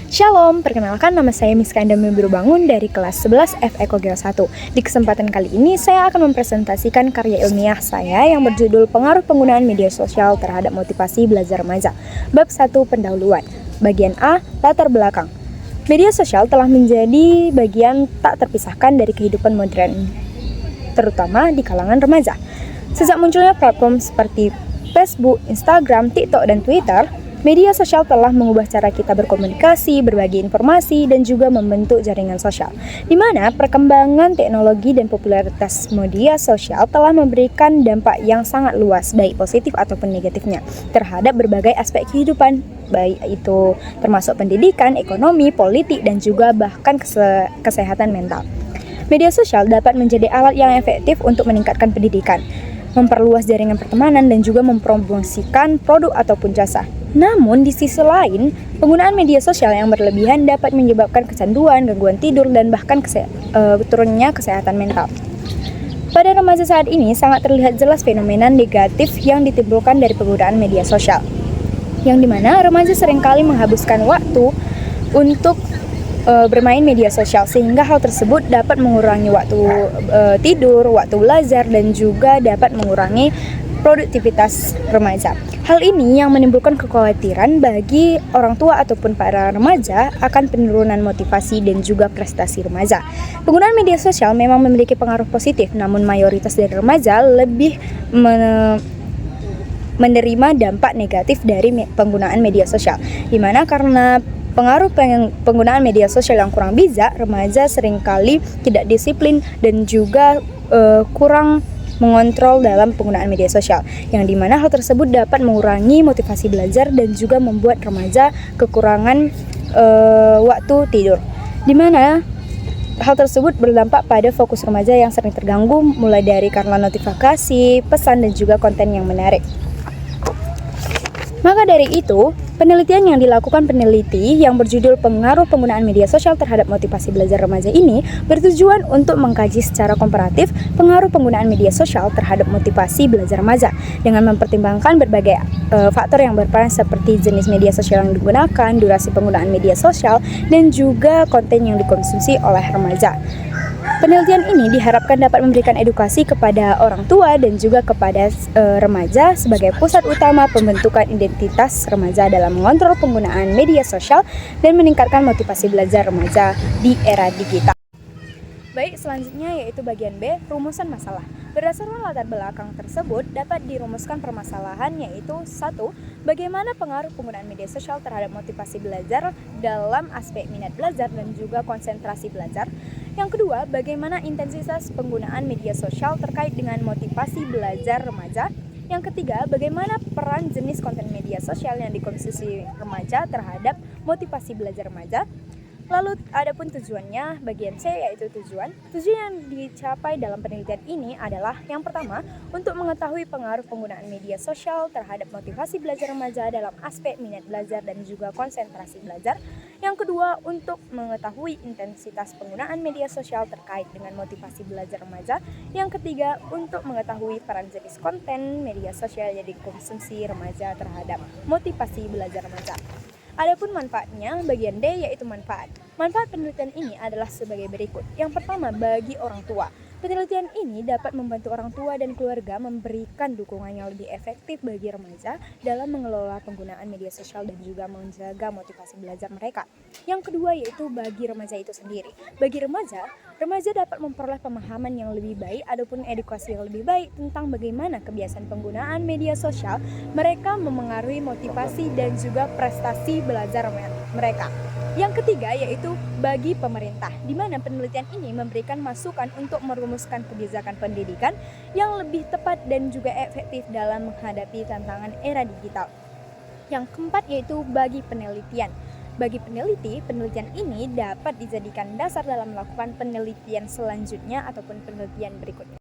Shalom, perkenalkan nama saya Miska Endami Bangun dari kelas 11 F Eko Geo 1. Di kesempatan kali ini saya akan mempresentasikan karya ilmiah saya yang berjudul Pengaruh Penggunaan Media Sosial Terhadap Motivasi Belajar Remaja. Bab 1 Pendahuluan. Bagian A, latar belakang. Media sosial telah menjadi bagian tak terpisahkan dari kehidupan modern, terutama di kalangan remaja. Sejak munculnya platform seperti Facebook, Instagram, TikTok, dan Twitter, media sosial telah mengubah cara kita berkomunikasi, berbagi informasi, dan juga membentuk jaringan sosial, di mana perkembangan teknologi dan popularitas media sosial telah memberikan dampak yang sangat luas, baik positif ataupun negatifnya, terhadap berbagai aspek kehidupan, baik itu termasuk pendidikan, ekonomi, politik, dan juga bahkan kesehatan mental. Media sosial dapat menjadi alat yang efektif untuk meningkatkan pendidikan, memperluas jaringan pertemanan, dan juga mempromosikan produk ataupun jasa. Namun di sisi lain, penggunaan media sosial yang berlebihan dapat menyebabkan kecanduan, gangguan tidur, dan bahkan turunnya kesehatan mental. Pada remaja saat ini sangat terlihat jelas fenomena negatif yang ditimbulkan dari penggunaan media sosial, yang dimana remaja seringkali menghabiskan waktu untuk bermain media sosial, sehingga hal tersebut dapat mengurangi waktu tidur, waktu belajar, dan juga dapat mengurangi produktivitas remaja. Hal ini yang menimbulkan kekhawatiran bagi orang tua ataupun para remaja akan penurunan motivasi dan juga prestasi remaja. Penggunaan media sosial memang memiliki pengaruh positif, namun mayoritas dari remaja lebih menerima dampak negatif dari penggunaan media sosial, dimana karena pengaruh penggunaan media sosial yang kurang bijak, remaja seringkali tidak disiplin dan juga kurang mengontrol dalam penggunaan media sosial, yang dimana hal tersebut dapat mengurangi motivasi belajar dan juga membuat remaja kekurangan waktu tidur, dimana hal tersebut berdampak pada fokus remaja yang sering terganggu, mulai dari karena notifikasi, pesan, dan juga konten yang menarik. Maka dari itu, penelitian yang dilakukan peneliti yang berjudul Pengaruh Penggunaan Media Sosial Terhadap Motivasi Belajar Remaja ini bertujuan untuk mengkaji secara komparatif pengaruh penggunaan media sosial terhadap motivasi belajar remaja dengan mempertimbangkan berbagai faktor yang berperan seperti jenis media sosial yang digunakan, durasi penggunaan media sosial, dan juga konten yang dikonsumsi oleh remaja. Penelitian ini diharapkan dapat memberikan edukasi kepada orang tua dan juga kepada remaja sebagai pusat utama pembentukan identitas remaja dalam mengontrol penggunaan media sosial dan meningkatkan motivasi belajar remaja di era digital. Baik, selanjutnya yaitu bagian B, rumusan masalah. Berdasarkan latar belakang tersebut, dapat dirumuskan permasalahan yaitu 1. Bagaimana pengaruh penggunaan media sosial terhadap motivasi belajar dalam aspek minat belajar dan juga konsentrasi belajar. Yang kedua, bagaimana intensitas penggunaan media sosial terkait dengan motivasi belajar remaja. Yang ketiga, bagaimana peran jenis konten media sosial yang dikonsumsi remaja terhadap motivasi belajar remaja. Lalu adapun tujuannya, bagian C yaitu tujuan. Tujuan yang dicapai dalam penelitian ini adalah yang pertama, untuk mengetahui pengaruh penggunaan media sosial terhadap motivasi belajar remaja dalam aspek minat belajar dan juga konsentrasi belajar. Yang kedua, untuk mengetahui intensitas penggunaan media sosial terkait dengan motivasi belajar remaja. Yang ketiga, untuk mengetahui peran jenis konten media sosial yang dikonsumsi remaja terhadap motivasi belajar remaja. Adapun manfaatnya, bagian D yaitu manfaat. Manfaat penelitian ini adalah sebagai berikut. Yang pertama, bagi orang tua. Penelitian ini dapat membantu orang tua dan keluarga memberikan dukungan yang lebih efektif bagi remaja dalam mengelola penggunaan media sosial dan juga menjaga motivasi belajar mereka. Yang kedua yaitu bagi remaja itu sendiri. Bagi remaja dapat memperoleh pemahaman yang lebih baik ataupun edukasi yang lebih baik tentang bagaimana kebiasaan penggunaan media sosial mereka memengaruhi motivasi dan juga prestasi belajar mereka. Yang ketiga yaitu bagi pemerintah, di mana penelitian ini memberikan masukan untuk merumuskan kebijakan pendidikan yang lebih tepat dan juga efektif dalam menghadapi tantangan era digital. Yang keempat yaitu bagi penelitian. Bagi peneliti, penelitian ini dapat dijadikan dasar dalam melakukan penelitian selanjutnya ataupun penelitian berikutnya.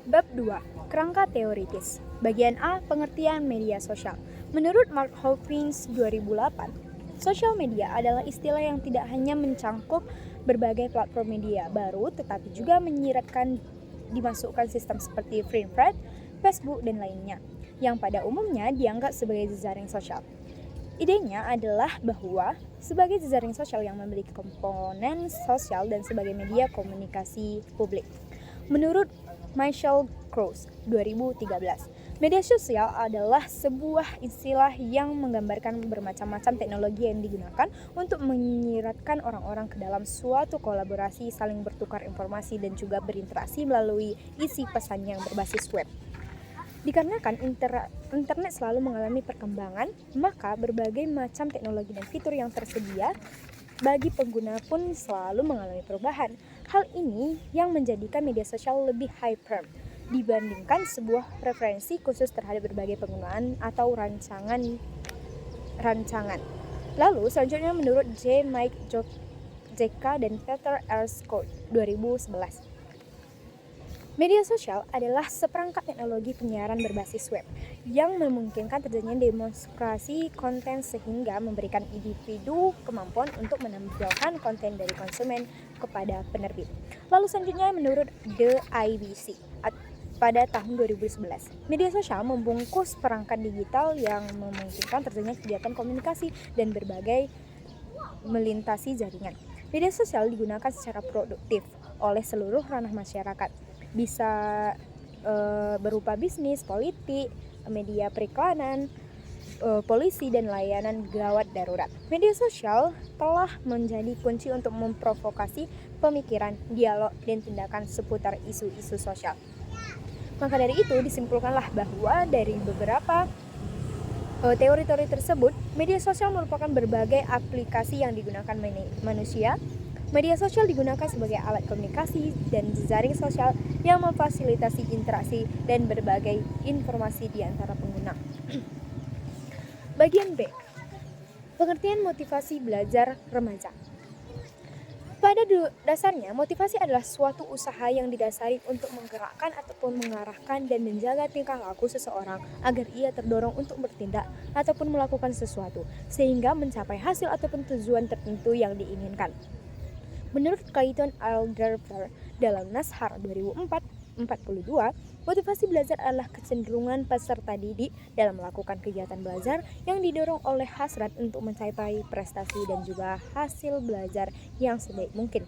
Bab 2. Kerangka teoritis. Bagian A, pengertian media sosial. Menurut Mark Hawkins 2008, sosial media adalah istilah yang tidak hanya mencangkup berbagai platform media baru, tetapi juga menyiratkan dimasukkan sistem seperti Friendfred, Facebook, dan lainnya, yang pada umumnya dianggap sebagai jejaring sosial. Idenya adalah bahwa sebagai jejaring sosial yang memiliki komponen sosial dan sebagai media komunikasi publik. Menurut Michael Krauss 2013, media sosial adalah sebuah istilah yang menggambarkan bermacam-macam teknologi yang digunakan untuk menyiratkan orang-orang ke dalam suatu kolaborasi, saling bertukar informasi, dan juga berinteraksi melalui isi pesan yang berbasis web. Dikarenakan internet selalu mengalami perkembangan, maka berbagai macam teknologi dan fitur yang tersedia bagi pengguna pun selalu mengalami perubahan. Hal ini yang menjadikan media sosial lebih hyper dibandingkan sebuah preferensi khusus terhadap berbagai penggunaan atau rancangan. Lalu selanjutnya menurut Mike JK dan Peter R. Scott 2011, media sosial adalah seperangkat teknologi penyiaran berbasis web yang memungkinkan terjadinya demonstrasi konten sehingga memberikan individu kemampuan untuk menampilkan konten dari konsumen kepada penerbit. Lalu selanjutnya menurut The IBC pada tahun 2011, media sosial membungkus perangkat digital yang memungkinkan terjadinya kegiatan komunikasi dan berbagai melintasi jaringan. Media sosial digunakan secara produktif oleh seluruh ranah masyarakat, bisa berupa bisnis, politik, media periklanan, polisi, dan layanan gawat darurat. Media sosial telah menjadi kunci untuk memprovokasi pemikiran, dialog, dan tindakan seputar isu-isu sosial. Maka dari itu disimpulkanlah bahwa dari beberapa teori-teori tersebut, media sosial merupakan berbagai aplikasi yang digunakan manusia. Media sosial digunakan sebagai alat komunikasi dan jejaring sosial yang memfasilitasi interaksi dan berbagai informasi di antara pengguna. Bagian B, pengertian motivasi belajar remaja. Pada dasarnya, motivasi adalah suatu usaha yang didasari untuk menggerakkan ataupun mengarahkan dan menjaga tingkah laku seseorang agar ia terdorong untuk bertindak ataupun melakukan sesuatu, sehingga mencapai hasil ataupun tujuan tertentu yang diinginkan. Menurut Clayton Alderfer dalam Nashar 2042, motivasi belajar adalah kecenderungan peserta didik dalam melakukan kegiatan belajar yang didorong oleh hasrat untuk mencapai prestasi dan juga hasil belajar yang sebaik mungkin.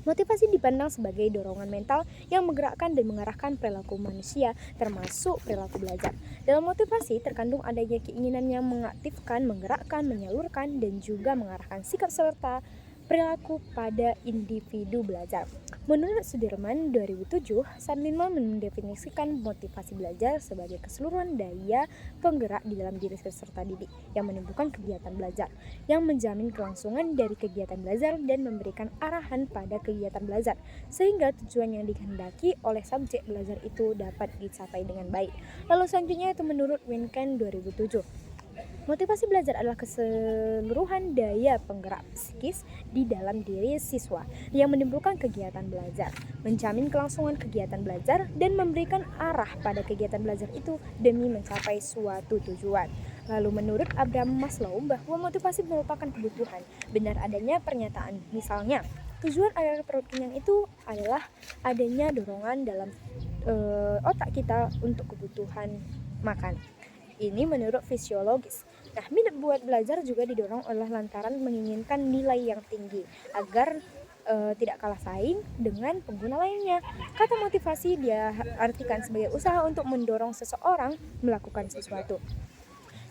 Motivasi dipandang sebagai dorongan mental yang menggerakkan dan mengarahkan perilaku manusia, termasuk perilaku belajar. Dalam motivasi terkandung adanya keinginan yang mengaktifkan, menggerakkan, menyalurkan, dan juga mengarahkan sikap serta perilaku pada individu belajar. Menurut Sudirman 2007, Sandlin mendefinisikan motivasi belajar sebagai keseluruhan daya penggerak di dalam diri peserta didik yang menimbulkan kegiatan belajar, yang menjamin kelangsungan dari kegiatan belajar dan memberikan arahan pada kegiatan belajar, sehingga tujuan yang dikehendaki oleh subjek belajar itu dapat dicapai dengan baik. Lalu selanjutnya itu menurut Winken 2007. Motivasi belajar adalah keseluruhan daya penggerak psikis di dalam diri siswa yang menimbulkan kegiatan belajar, menjamin kelangsungan kegiatan belajar, dan memberikan arah pada kegiatan belajar itu demi mencapai suatu tujuan. Lalu menurut Abraham Maslow bahwa motivasi merupakan kebutuhan, benar adanya pernyataan. Misalnya, tujuan agar perut kenyang itu adalah adanya dorongan dalam otak kita untuk kebutuhan makan. Ini menurut fisiologis. Nah, minat buat belajar juga didorong oleh lantaran menginginkan nilai yang tinggi agar tidak kalah saing dengan pengguna lainnya. Kata motivasi dia artikan sebagai usaha untuk mendorong seseorang melakukan sesuatu.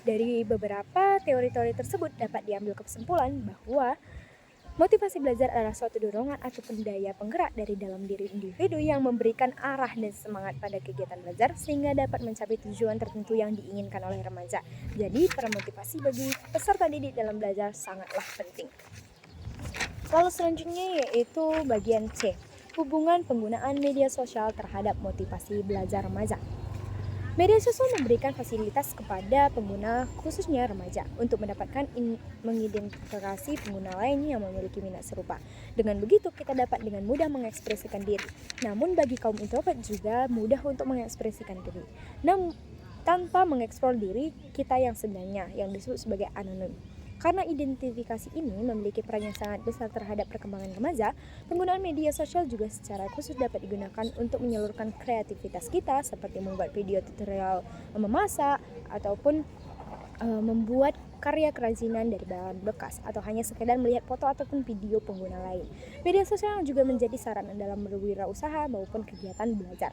Dari beberapa teori-teori tersebut dapat diambil kesimpulan bahwa motivasi belajar adalah suatu dorongan ataupun daya penggerak dari dalam diri individu yang memberikan arah dan semangat pada kegiatan belajar sehingga dapat mencapai tujuan tertentu yang diinginkan oleh remaja. Jadi, peran motivasi bagi peserta didik dalam belajar sangatlah penting. Lalu selanjutnya yaitu bagian C, hubungan penggunaan media sosial terhadap motivasi belajar remaja. Media sosial memberikan fasilitas kepada pengguna, khususnya remaja, untuk mendapatkan mengidentifikasi pengguna lain yang memiliki minat serupa. Dengan begitu, kita dapat dengan mudah mengekspresikan diri. Namun bagi kaum introvert juga mudah untuk mengekspresikan diri. Namun tanpa mengeksplor diri kita yang sebenarnya, yang disebut sebagai anonim. Karena identifikasi ini memiliki peran yang sangat besar terhadap perkembangan remaja, penggunaan media sosial juga secara khusus dapat digunakan untuk menyalurkan kreativitas kita seperti membuat video tutorial memasak ataupun membuat karya kerajinan dari bahan bekas, atau hanya sekedar melihat foto ataupun video pengguna lain. Media sosial juga menjadi sarana dalam berwirausaha maupun kegiatan belajar.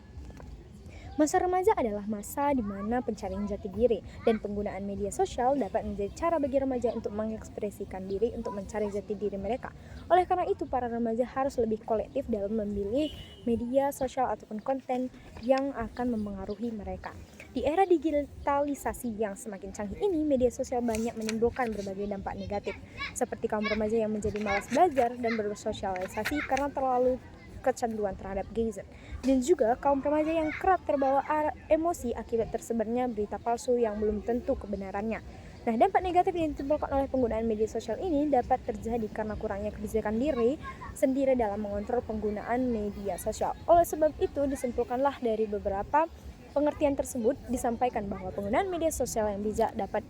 Masa remaja adalah masa di mana pencarian jati diri dan penggunaan media sosial dapat menjadi cara bagi remaja untuk mengekspresikan diri untuk mencari jati diri mereka. Oleh karena itu, para remaja harus lebih kolektif dalam memilih media sosial ataupun konten yang akan mempengaruhi mereka. Di era digitalisasi yang semakin canggih ini, media sosial banyak menimbulkan berbagai dampak negatif, seperti kaum remaja yang menjadi malas belajar dan bersosialisasi karena terlalu kecanduan terhadap gadget, dan juga kaum remaja yang kerap terbawa emosi akibat tersebarnya berita palsu yang belum tentu kebenarannya. Nah, dampak negatif yang ditimbulkan oleh penggunaan media sosial ini dapat terjadi karena kurangnya kebijakan diri sendiri dalam mengontrol penggunaan media sosial. Oleh sebab itu, disimpulkanlah dari beberapa pengertian tersebut disampaikan bahwa penggunaan media sosial yang bijak dapat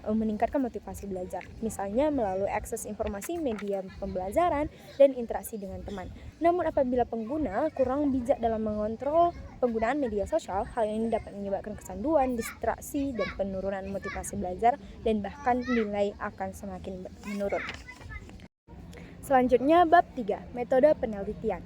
meningkatkan motivasi belajar, misalnya melalui akses informasi, media pembelajaran, dan interaksi dengan teman. Namun apabila pengguna kurang bijak dalam mengontrol penggunaan media sosial, hal ini dapat menyebabkan kecanduan, distraksi, dan penurunan motivasi belajar, dan bahkan nilai akan semakin menurun. Selanjutnya, bab 3, metode penelitian.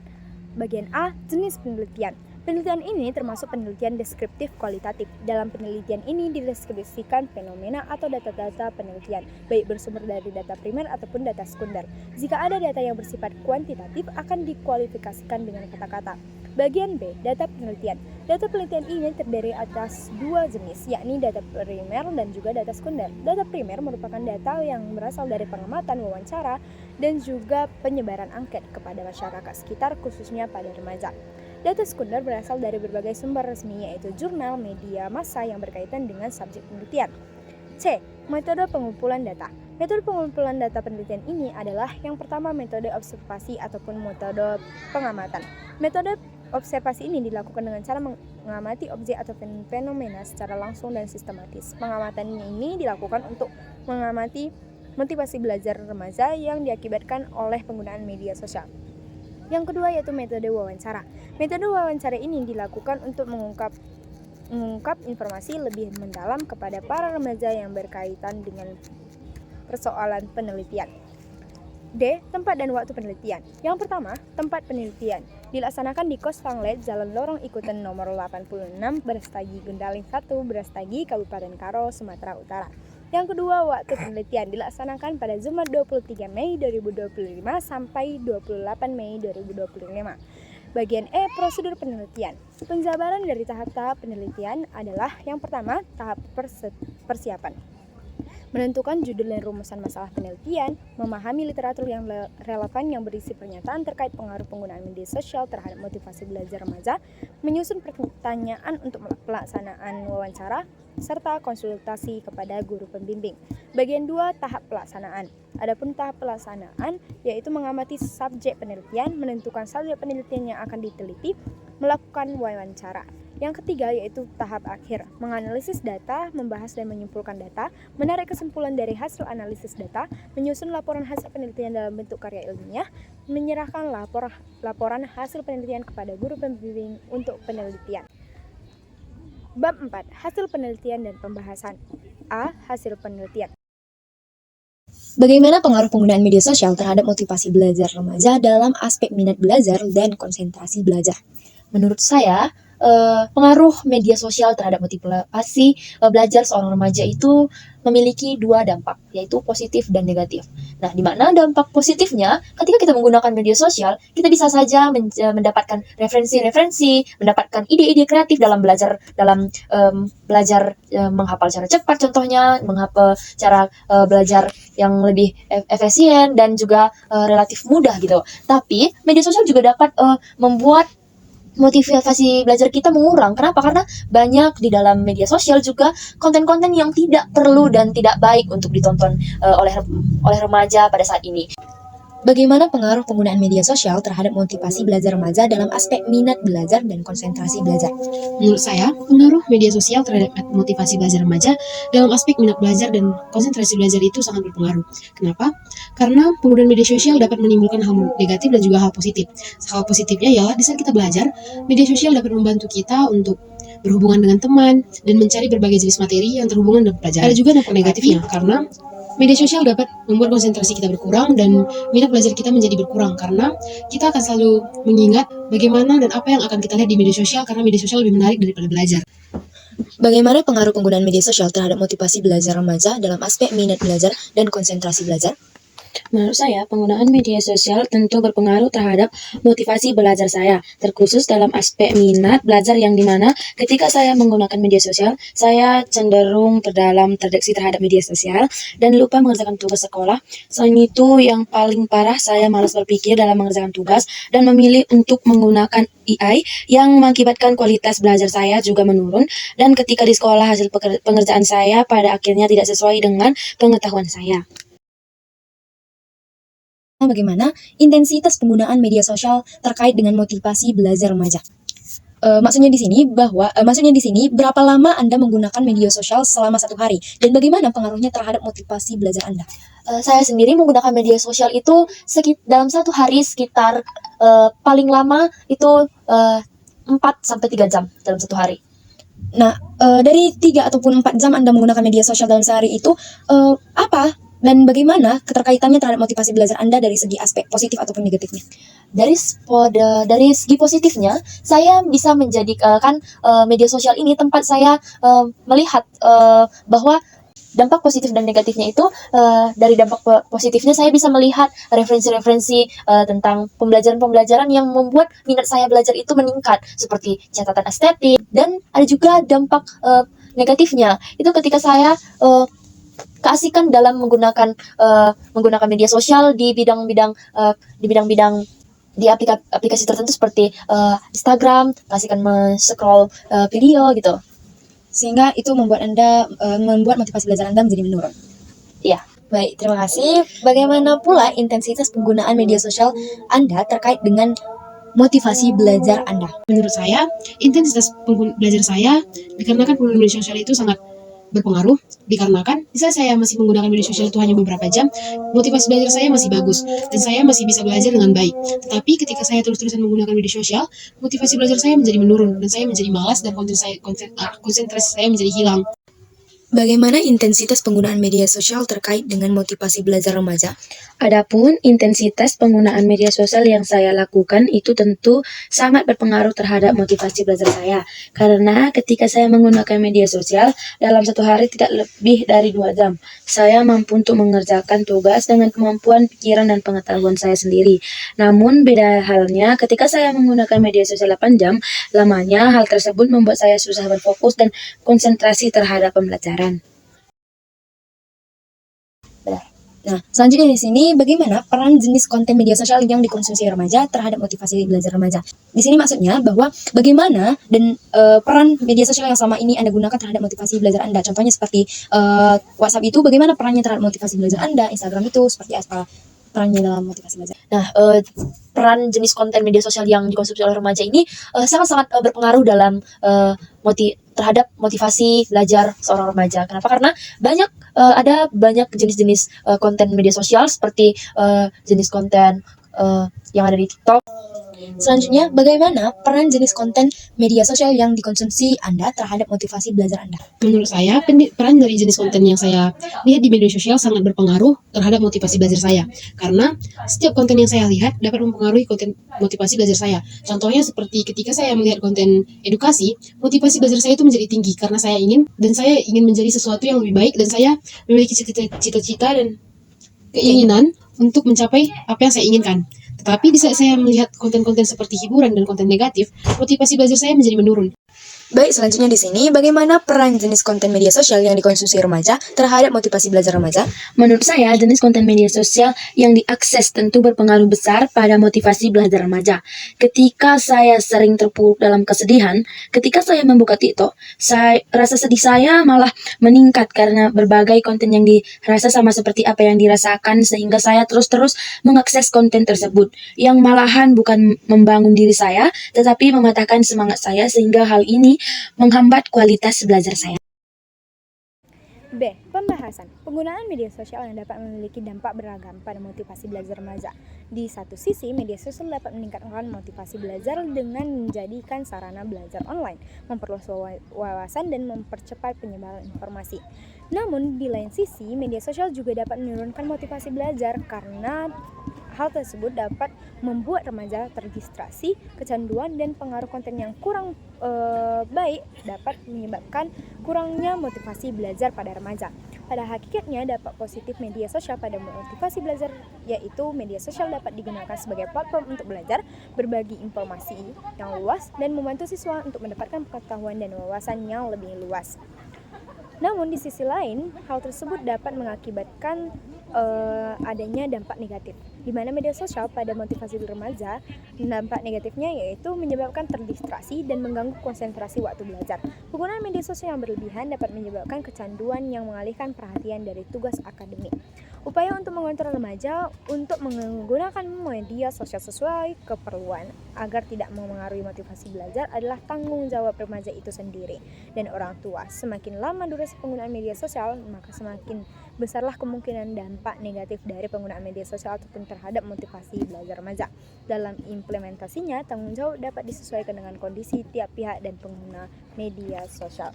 Bagian A, jenis penelitian. Penelitian ini termasuk penelitian deskriptif kualitatif. Dalam penelitian ini dideskripsikan fenomena atau data-data penelitian, baik bersumber dari data primer ataupun data sekunder. Jika ada data yang bersifat kuantitatif, akan dikualifikasikan dengan kata-kata. Bagian B, data penelitian. Data penelitian ini terdiri atas dua jenis, yakni data primer dan juga data sekunder. Data primer merupakan data yang berasal dari pengamatan, wawancara, dan juga penyebaran angket kepada masyarakat sekitar, khususnya pada remaja. Data sekunder berasal dari berbagai sumber resmi, yaitu jurnal, media massa yang berkaitan dengan subjek penelitian. C. Metode pengumpulan data. Metode pengumpulan data penelitian ini adalah yang pertama, metode observasi ataupun metode pengamatan. Metode observasi ini dilakukan dengan cara mengamati objek atau fenomena secara langsung dan sistematis. Pengamatan ini dilakukan untuk mengamati motivasi belajar remaja yang diakibatkan oleh penggunaan media sosial. Yang kedua yaitu metode wawancara. Metode wawancara ini dilakukan untuk mengungkap informasi lebih mendalam kepada para remaja yang berkaitan dengan persoalan penelitian. D. Tempat dan waktu penelitian. Yang pertama, tempat penelitian dilaksanakan di Kos Fanglet, Jalan Lorong Ikutan nomor 86, Brastagi, Gundaling 1, Brastagi, Kabupaten Karo, Sumatera Utara. Yang kedua, waktu penelitian dilaksanakan pada Jumat 23 Mei 2025 sampai 28 Mei 2025. Bagian E, prosedur penelitian. Penjabaran dari tahap-tahap penelitian adalah yang pertama, tahap persiapan. Menentukan judul dan rumusan masalah penelitian, memahami literatur yang relevan yang berisi pernyataan terkait pengaruh penggunaan media sosial terhadap motivasi belajar remaja, menyusun pertanyaan untuk pelaksanaan wawancara, serta konsultasi kepada guru pembimbing. Bagian 2, tahap pelaksanaan. Adapun tahap pelaksanaan yaitu mengamati subjek penelitian, menentukan subjek penelitian yang akan diteliti, melakukan wawancara. Yang ketiga yaitu tahap akhir, menganalisis data, membahas dan menyimpulkan data, menarik kesimpulan dari hasil analisis data, menyusun laporan hasil penelitian dalam bentuk karya ilmiah, menyerahkan laporan hasil penelitian kepada guru pembimbing untuk penelitian. Bab 4, hasil penelitian dan pembahasan. A. Hasil penelitian. Bagaimana pengaruh penggunaan media sosial terhadap motivasi belajar remaja dalam aspek minat belajar dan konsentrasi belajar? Menurut saya, pengaruh media sosial terhadap motivasi belajar seorang remaja itu memiliki dua dampak, yaitu positif dan negatif. Nah, di mana dampak positifnya, ketika kita menggunakan media sosial, kita bisa saja mendapatkan referensi-referensi, mendapatkan ide-ide kreatif dalam belajar, menghafal cara cepat, contohnya menghafal cara belajar yang lebih efisien dan juga relatif mudah gitu. Tapi media sosial juga dapat membuat motivasi belajar kita mengurang. Kenapa? Karena banyak di dalam media sosial juga konten-konten yang tidak perlu dan tidak baik untuk ditonton oleh remaja pada saat ini. Bagaimana pengaruh penggunaan media sosial terhadap motivasi belajar remaja dalam aspek minat belajar dan konsentrasi belajar? Menurut saya, pengaruh media sosial terhadap motivasi belajar remaja dalam aspek minat belajar dan konsentrasi belajar itu sangat berpengaruh. Kenapa? Karena penggunaan media sosial dapat menimbulkan hal negatif dan juga hal positif. Hal positifnya ialah di saat kita belajar, media sosial dapat membantu kita untuk berhubungan dengan teman, dan mencari berbagai jenis materi yang terhubungan dengan pelajaran. Ada juga dampak negatifnya, karena media sosial dapat membuat konsentrasi kita berkurang dan minat belajar kita menjadi berkurang, karena kita akan selalu mengingat bagaimana dan apa yang akan kita lihat di media sosial, karena media sosial lebih menarik daripada belajar. Bagaimana pengaruh penggunaan media sosial terhadap motivasi belajar remaja dalam aspek minat belajar dan konsentrasi belajar? Menurut saya, penggunaan media sosial tentu berpengaruh terhadap motivasi belajar saya, terkhusus dalam aspek minat belajar yang dimana ketika saya menggunakan media sosial, saya cenderung terdeksi terhadap media sosial dan lupa mengerjakan tugas sekolah. Selain itu, yang paling parah, saya malas berpikir dalam mengerjakan tugas dan memilih untuk menggunakan AI yang mengakibatkan kualitas belajar saya juga menurun, dan ketika di sekolah hasil pengerjaan saya pada akhirnya tidak sesuai dengan pengetahuan saya. Bagaimana intensitas penggunaan media sosial terkait dengan motivasi belajar remaja? Maksudnya di sini berapa lama Anda menggunakan media sosial selama 1 hari dan bagaimana pengaruhnya terhadap motivasi belajar Anda? Saya sendiri menggunakan media sosial itu dalam 1 hari sekitar paling lama itu 4-3 jam dalam 1 hari. Nah, dari 3 ataupun 4 jam Anda menggunakan media sosial dalam sehari itu, apa dan bagaimana keterkaitannya terhadap motivasi belajar Anda dari segi aspek positif ataupun negatifnya? Dari segi positifnya, saya bisa menjadikan media sosial ini tempat saya melihat bahwa dampak positif dan negatifnya itu, dari dampak positifnya saya bisa melihat referensi-referensi tentang pembelajaran-pembelajaran yang membuat minat saya belajar itu meningkat, seperti catatan estetik. Dan ada juga dampak negatifnya, itu ketika saya keasikan dalam menggunakan media sosial di bidang-bidang di aplikasi tertentu seperti Instagram, keasikan men-scroll video gitu. Sehingga itu membuat motivasi belajar Anda menjadi menurun. Iya. Baik, terima kasih. Bagaimana pula intensitas penggunaan media sosial Anda terkait dengan motivasi belajar Anda? Menurut saya, intensitas belajar saya dikarenakan penggunaan media sosial itu sangat berpengaruh, dikarenakan misalnya saya masih menggunakan media sosial itu hanya beberapa jam, motivasi belajar saya masih bagus dan saya masih bisa belajar dengan baik. Tetapi ketika saya terus-terusan menggunakan media sosial, motivasi belajar saya menjadi menurun dan saya menjadi malas dan konsentrasi saya menjadi hilang. Bagaimana intensitas penggunaan media sosial terkait dengan motivasi belajar remaja? Adapun intensitas penggunaan media sosial yang saya lakukan itu tentu sangat berpengaruh terhadap motivasi belajar saya. Karena ketika saya menggunakan media sosial dalam 1 hari tidak lebih dari 2 jam, saya mampu untuk mengerjakan tugas dengan kemampuan pikiran dan pengetahuan saya sendiri. Namun beda halnya ketika saya menggunakan media sosial 8 jam, lamanya hal tersebut membuat saya susah berfokus dan konsentrasi terhadap pembelajaran. Nah, selanjutnya di sini bagaimana peran jenis konten media sosial yang dikonsumsi remaja terhadap motivasi belajar remaja. Di sini maksudnya bahwa bagaimana dan peran media sosial yang selama ini Anda gunakan terhadap motivasi belajar Anda. Contohnya seperti WhatsApp itu bagaimana perannya terhadap motivasi belajar Anda, Instagram itu seperti apa perannya dalam motivasi belajar. Nah, peran jenis konten media sosial yang dikonsumsi oleh remaja ini sangat-sangat berpengaruh dalam terhadap motivasi belajar seorang remaja. Kenapa? Karena ada banyak jenis-jenis konten media sosial seperti jenis konten yang ada di TikTok. Selanjutnya, bagaimana peran jenis konten media sosial yang dikonsumsi Anda terhadap motivasi belajar Anda? Menurut saya, peran dari jenis konten yang saya lihat di media sosial sangat berpengaruh terhadap motivasi belajar saya. Karena setiap konten yang saya lihat dapat mempengaruhi konten motivasi belajar saya. Contohnya seperti ketika saya melihat konten edukasi, motivasi belajar saya itu menjadi tinggi karena saya ingin menjadi sesuatu yang lebih baik dan saya memiliki cita-cita dan keinginan untuk mencapai apa yang saya inginkan. Tetapi di saat saya melihat konten-konten seperti hiburan dan konten negatif, motivasi belajar saya menjadi menurun. Baik, selanjutnya di sini bagaimana peran jenis konten media sosial yang dikonsumsi remaja terhadap motivasi belajar remaja? Menurut saya, jenis konten media sosial yang diakses tentu berpengaruh besar pada motivasi belajar remaja. Ketika saya sering terpuruk dalam kesedihan, ketika saya membuka TikTok, rasa sedih saya malah meningkat karena berbagai konten yang dirasa sama seperti apa yang dirasakan, sehingga saya terus-terus mengakses konten tersebut, yang malahan bukan membangun diri saya, tetapi mematahkan semangat saya, sehingga hal ini menghambat kualitas belajar saya. B. Pembahasan Pembahasan penggunaan media sosial yang dapat memiliki dampak beragam pada motivasi belajar remaja. Di satu sisi, media sosial dapat meningkatkan motivasi belajar dengan menjadikan sarana belajar online, memperluas wawasan dan mempercepat penyebaran informasi. Namun, di lain sisi, media sosial juga dapat menurunkan motivasi belajar karena hal tersebut dapat membuat remaja terdistraksi, kecanduan, dan pengaruh konten yang kurang baik dapat menyebabkan kurangnya motivasi belajar pada remaja. Pada hakikatnya, dampak positif media sosial pada motivasi belajar yaitu media sosial dapat digunakan sebagai platform untuk belajar, berbagi informasi yang luas, dan membantu siswa untuk mendapatkan pengetahuan dan wawasan yang lebih luas. Namun di sisi lain, hal tersebut dapat mengakibatkan adanya dampak negatif, di mana media sosial pada motivasi remaja, dampak negatifnya yaitu menyebabkan terdistraksi dan mengganggu konsentrasi waktu belajar. Penggunaan media sosial yang berlebihan dapat menyebabkan kecanduan yang mengalihkan perhatian dari tugas akademik. Upaya untuk mengontrol remaja untuk menggunakan media sosial sesuai keperluan agar tidak memengaruhi motivasi belajar adalah tanggung jawab remaja itu sendiri dan orang tua. Semakin lama durasi penggunaan media sosial, maka semakin besarlah kemungkinan dampak negatif dari penggunaan media sosial ataupun terhadap motivasi belajar remaja. Dalam implementasinya, tanggung jawab dapat disesuaikan dengan kondisi tiap pihak dan pengguna media sosial.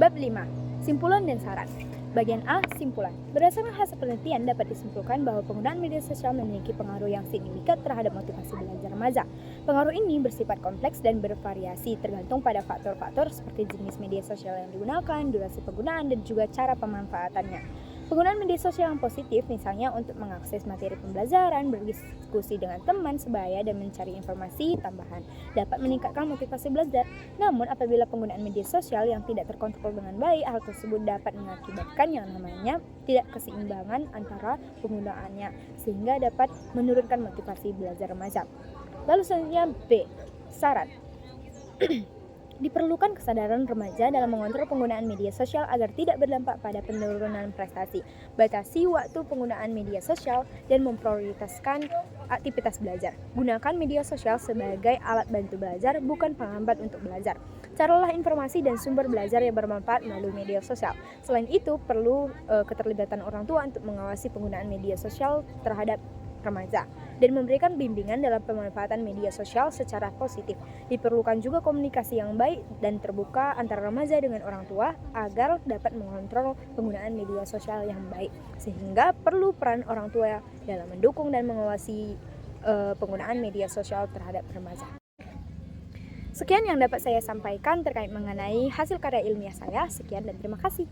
Bab 5. Simpulan dan saran. Bagian A. Simpulan. Berdasarkan hasil penelitian dapat disimpulkan bahwa penggunaan media sosial memiliki pengaruh yang signifikan terhadap motivasi belajar remaja. Pengaruh ini bersifat kompleks dan bervariasi tergantung pada faktor-faktor seperti jenis media sosial yang digunakan, durasi penggunaan, dan juga cara pemanfaatannya. Penggunaan media sosial yang positif misalnya untuk mengakses materi pembelajaran, berdiskusi dengan teman sebaya, dan mencari informasi tambahan dapat meningkatkan motivasi belajar. Namun apabila penggunaan media sosial yang tidak terkontrol dengan baik, hal tersebut dapat mengakibatkan yang namanya tidak keseimbangan antara penggunaannya sehingga dapat menurunkan motivasi belajar remaja. Lalu selanjutnya B. Saran. Diperlukan kesadaran remaja dalam mengontrol penggunaan media sosial agar tidak berdampak pada penurunan prestasi. Batasi waktu penggunaan media sosial dan memprioritaskan aktivitas belajar. Gunakan media sosial sebagai alat bantu belajar, bukan penghambat untuk belajar. Carilah informasi dan sumber belajar yang bermanfaat melalui media sosial. Selain itu, perlu keterlibatan orang tua untuk mengawasi penggunaan media sosial terhadap remaja dan memberikan bimbingan dalam pemanfaatan media sosial secara positif. Diperlukan juga komunikasi yang baik dan terbuka antara remaja dengan orang tua agar dapat mengontrol penggunaan media sosial yang baik, sehingga perlu peran orang tua dalam mendukung dan mengawasi penggunaan media sosial terhadap remaja. Sekian yang dapat saya sampaikan terkait mengenai hasil karya ilmiah saya. Sekian dan terima kasih.